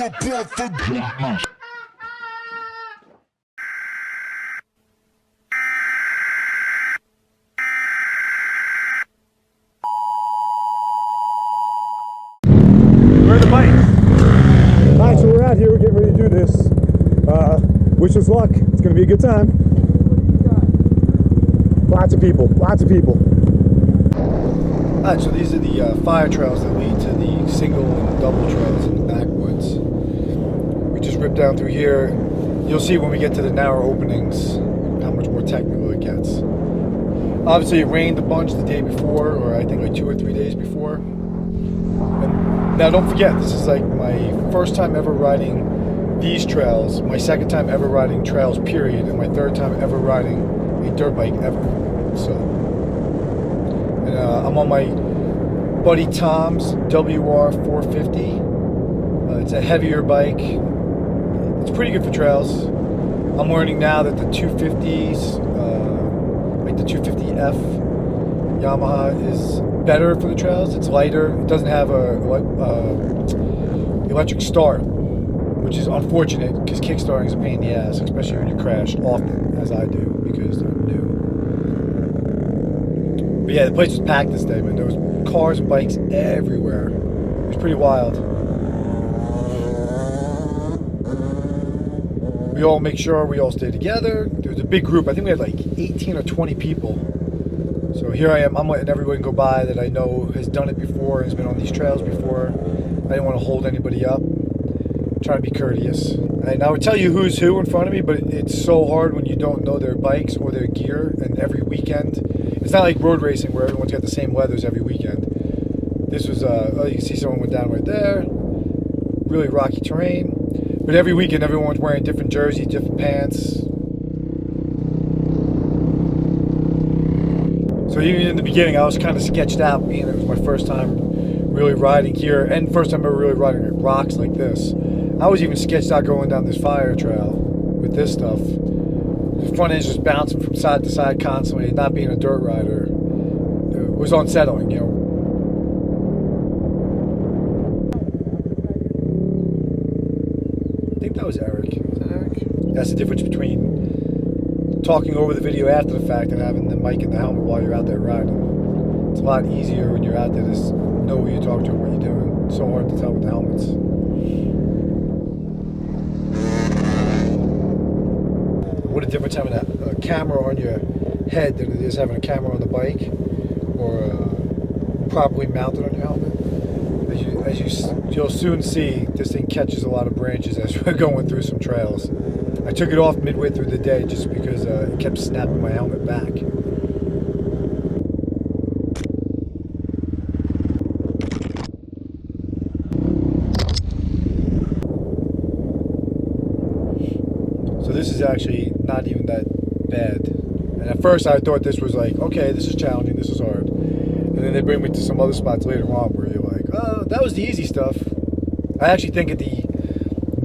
Where are the bikes? Alright, so we're out here, we're getting ready to do this. Wish us luck. It's gonna be a good time. Lots of people, lots of people. Alright, so these are the fire trails that lead to the single and double trails in the backwoods. We just ripped down through here. You'll see when we get to the narrow openings how much more technical it gets. Obviously it rained a bunch the day before, or I think like 2 or 3 days before. And now don't forget, this is like my first time ever riding these trails, my second time ever riding trails period, and my third time ever riding a dirt bike ever. So, and I'm on my buddy Tom's WR450. It's a heavier bike. It's pretty good for trails. I'm learning now that the 250s, like the 250F Yamaha, is better for the trails. It's lighter. It doesn't have a electric start, which is unfortunate because kickstarting is a pain in the ass, especially when you crash often, as I do, because I'm new. But yeah, the place was packed this day, man. There was cars and bikes everywhere. It was pretty wild. We all make sure we all stay together. There was a big group. I think we had like 18 or 20 people. So here I am. I'm letting everyone go by that I know has done it before, has been on these trails before. I didn't want to hold anybody up. I'm trying to be courteous. And I would tell you who's who in front of me, but it's so hard when you don't know their bikes or their gear. And every weekend, it's not like road racing where everyone's got the same weathers every weekend. This was, oh, you can see someone went down right there. Really rocky terrain. But every weekend, everyone was wearing different jerseys, different pants. So even in the beginning, I was kind of sketched out, being it was my first time really riding here, and first time ever really riding rocks like this. I was even sketched out going down this fire trail with this stuff. The front end's just bouncing from side to side constantly, and not being a dirt rider, it was unsettling, you know. I think that was Eric. Is that Eric? That's the difference between talking over the video after the fact and having the mic in the helmet while you're out there riding. It's a lot easier when you're out there to know who you're talking to and what you're doing. It's so hard to tell with the helmets. What a difference having a camera on your head than it is having a camera on the bike, or properly mounted on your helmet. You'll soon see, this thing catches a lot of branches as we're going through some trails. I took it off midway through the day just because it kept snapping my helmet back. So this is actually not even that bad. And at first I thought this was like, okay, this is challenging, this is hard. And then they bring me to some other spots later on where you're like, oh, that was the easy stuff. I actually think at the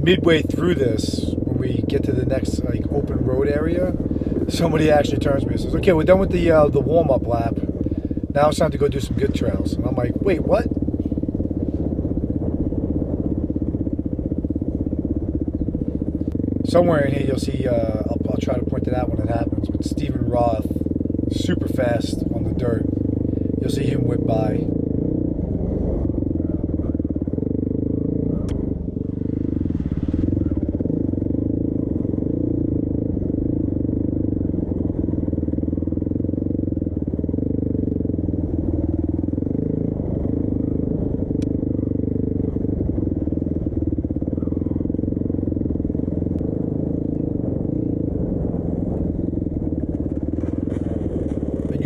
midway through this, when we get to the next like open road area, somebody actually turns to me and says, okay, we're done with the warm-up lap. Now it's time to go do some good trails. And I'm like, wait, what? Somewhere in here you'll see, I'll try to point it out when it happens, but Stephen Roth, super fast on the dirt. You'll see him whip by.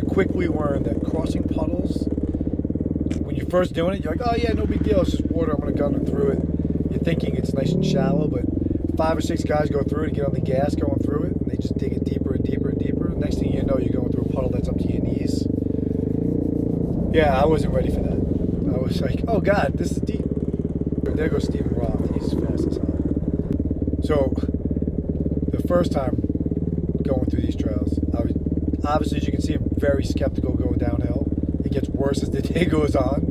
Quickly learn that crossing puddles, when you're first doing it, you're like, oh yeah, no big deal, it's just water, I'm going to gun through it. You're thinking it's nice and shallow, but 5 or 6 guys go through it and get on the gas going through it, and they just dig it deeper and deeper and deeper. Next thing you know, you're going through a puddle that's up to your knees. Yeah, I wasn't ready for that. I was like, oh god, this is deep. There goes Stephen Roth, he's fast as hell. So, the first time going through these trails, I was, obviously, as you can see, I'm very skeptical going downhill. It gets worse as the day goes on.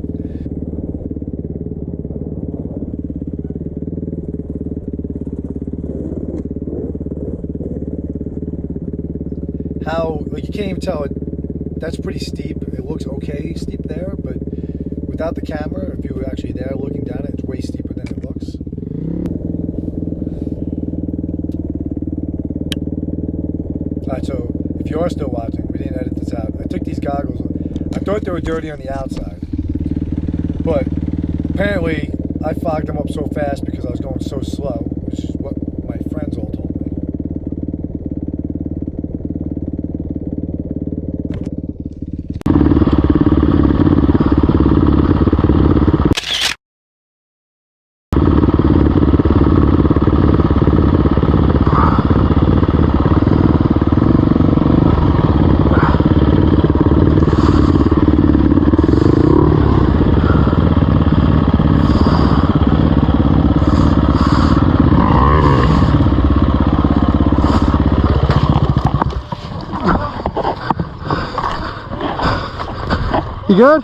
how, like, you can't even tell it. That's pretty steep. It looks okay steep there, but without the camera, if you were actually there looking down it, it's way steeper than it looks. Alright, so if you are still watching, we didn't edit this out. I took these goggles. I thought they were dirty on the outside, but apparently I fogged them up so fast because I was going so slow, which is what my friends all told me. You good?